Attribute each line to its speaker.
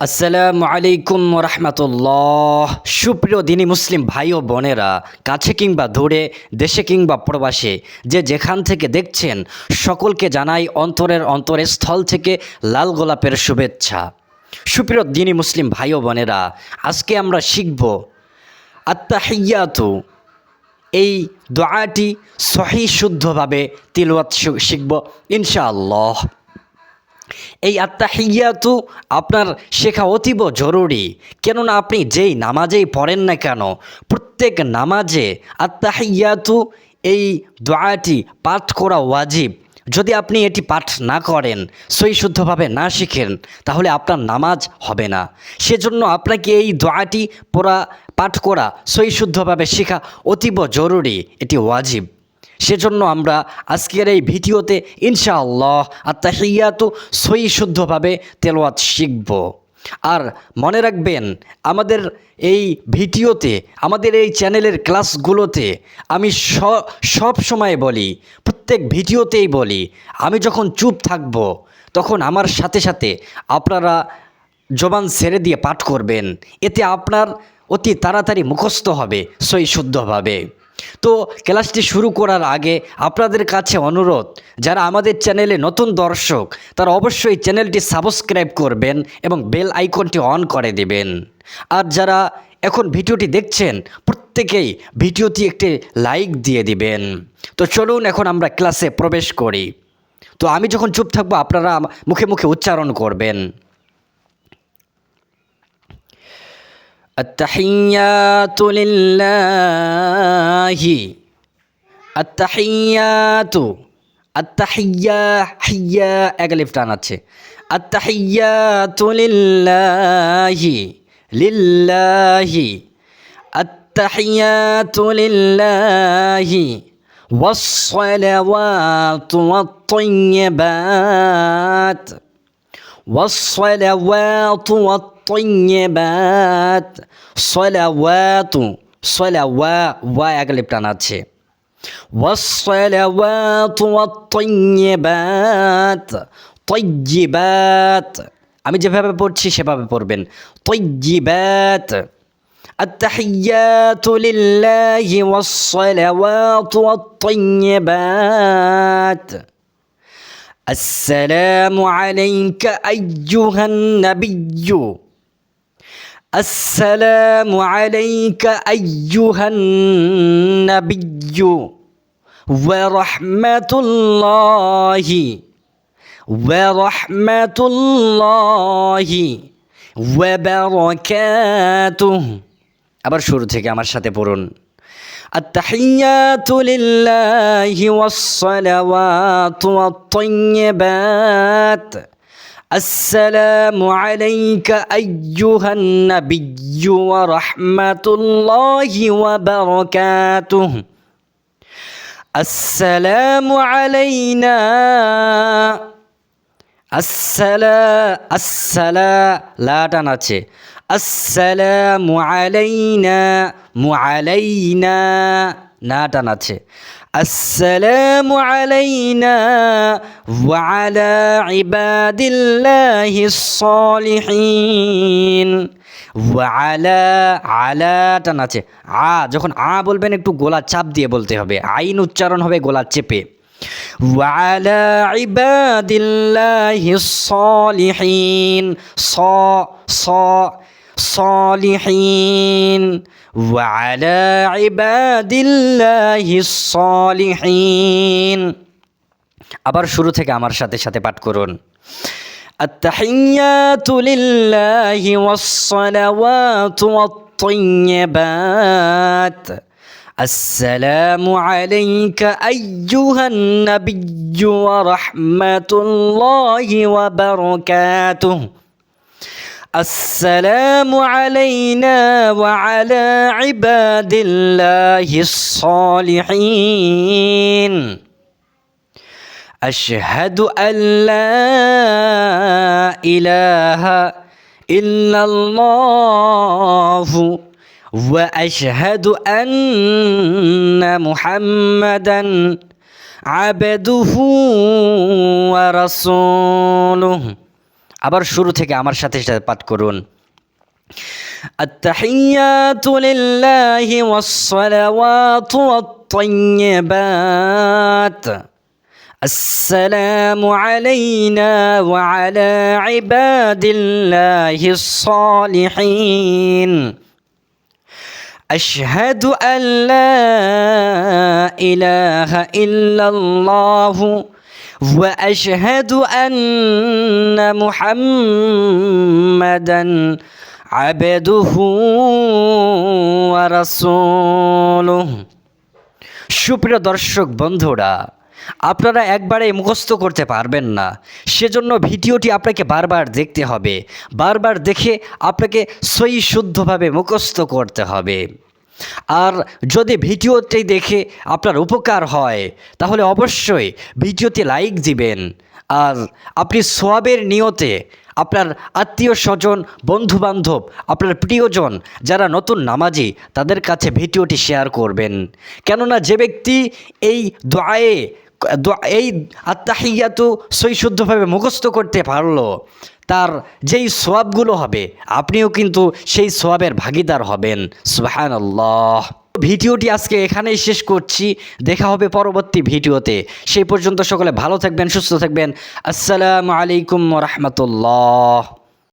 Speaker 1: আসসালামু আলাইকুম রহমতুল্লাহ। সুপ্রিয় দিনী মুসলিম ভাই ও বোনেরা, কাছে কিংবা দূরে, দেশে কিংবা প্রবাসে, যে যেখান থেকে দেখছেন সকলকে জানাই অন্তরের অন্তরস্থল থেকে লাল গোলাপের শুভেচ্ছা। সুপ্রিয় দিনী মুসলিম ভাই ও বোনেরা, আজকে আমরা শিখব আত্তাহিয়াতু। এই দোয়াটি সহিহ শুদ্ধভাবে তিলাওয়াত শিখব ইনশাআল্লাহ। এই আত্তাহিয়াতু আপনার শেখা অতীব জরুরি, কেননা আপনি যেই নামাজেই পড়েন না কেন, প্রত্যেক নামাজে আত্তাহিয়াতু এই দোয়াটি পাঠ করা ওয়াজিব। যদি আপনি এটি পাঠ না করেন, সহি শুদ্ধভাবে না শিখেন, তাহলে আপনার নামাজ হবে না। সেজন্য আপনাকে এই দোয়াটি পাঠ করা, সহি শুদ্ধভাবে শেখা অতীব জরুরি, এটি ওয়াজিব। সেজন্য আমরা আজকের এই ভিডিওতে ইনশাআল্লাহ আত্তাহিয়াতু সহি শুদ্ধভাবে তেলাওয়াত শিখব। আর মনে রাখবেন, আমাদের এই ভিডিওতে, আমাদের এই চ্যানেলের ক্লাসগুলোতে আমি সব সময় বলি, প্রত্যেক ভিডিওতেই বলি, আমি যখন চুপ থাকব তখন আমার সাথে সাথে আপনারা জবান ছেড়ে দিয়ে পাঠ করবেন। এতে আপনার অতি তাড়াতাড়ি মুখস্থ হবে সহি শুদ্ধভাবে। তো ক্লাসটি শুরু করার আগে আপনাদের কাছে অনুরোধ, যারা আমাদের চ্যানেলে নতুন দর্শক, তারা অবশ্যই চ্যানেলটি সাবস্ক্রাইব করবেন এবং বেল আইকনটি অন করে দেবেন। আর যারা এখন ভিডিওটি দেখছেন, প্রত্যেকেই ভিডিওটি একটি লাইক দিয়ে দিবেন। তো চলুন এখন আমরা ক্লাসে প্রবেশ করি। তো আমি যখন চুপ থাকবো আপনারা মুখে মুখে উচ্চারণ করবেন। التحيات لله. التحيات. التحيا حيا أقلب تاناتي. التحيات لله. لله. التحيات لله والصلوات والطيبات. والصلوات والطيبات. صلوات. أقلب تاناتي. والصلوات والطيبات. طيبات. আমি যেভাবে পড়ছি সেভাবে পড়বেন। طيبات. التحيات لله والصلوات والطيبات. السلام عليك أيها النبي. السلام عليك أيها النبي ورحمة الله. ورحمة الله وبركاته. আবার শুরু থেকে আমার সাথে পড়ুন। التحيات لله والصلوات والطيبات. السلام عليك أيها النبي ورحمة الله وبركاته. السلام علينا. لا টানাচ্ছে। السلام علينا. علينا না টানাচ্ছে। السلام علينا وعلى عباد الله الصالحين. وعلى على টানাচ্ছে। যখন বলবেন একটু গলা চাপ দিয়ে বলতে হবে, আইন উচ্চারণ হবে গলা চেপে। وعلى عباد الله الصالحين. صالحين. وعلى عباد الله الصالحين. আবার শুরু থেকে আমার সাথে সাথে পাঠ করুন। التحيات لله والصلوات والطيبات. السلام عليك أيها النبي ورحمة الله وبركاته. السلام علينا وعلى عباد الله الصالحين. أشهد أن لا إله إلا الله وأشهد أن محمدا عبده ورسوله. আবার শুরু থেকে আমার সাথে সাথে পাঠ করুন। التحيات لله والصلوات والطيبات السلام علينا وعلى عباد الله الصالحين أشهد أن لا إله إلا الله وأشهد أن محمدًا عبده ورسوله। সুপ্রিয় দর্শক বন্ধুরা, আপনারা একবারে মুখস্থ করতে পারবেন না, সেজন্য ভিডিওটি আপনাকে বারবার দেখতে হবে। বারবার দেখে আপনাকে সহি শুদ্ধভাবে মুখস্থ করতে হবে। আর যদি ভিডিওটি দেখে আপনার উপকার হয় তাহলে অবশ্যই ভিডিওতে লাইক দিবেন। আর আপনি সওয়াবের নিয়তে আপনার আত্মীয় স্বজন, বন্ধুবান্ধব, আপনার প্রিয়জন যারা নতুন নামাজি তাদের কাছে ভিডিওটি শেয়ার করবেন। কেননা যে ব্যক্তি এই এই আত্তাহিয়াতু সহি শুদ্ধভাবে মুখস্থ করতে পারলো, তার যেই সওয়াবগুলো হবে আপনিও কিন্তু সেই সওয়াবের ভাগীদার হবেন। সুবহানাল্লাহ। ভিডিওটি আজকে এখানেই শেষ করছি, দেখা হবে পরবর্তী ভিডিওতে। সেই পর্যন্ত সকলে ভালো থাকবেন, সুস্থ থাকবেন। আসসালামু আলাইকুম ওয়া রাহমাতুল্লাহ।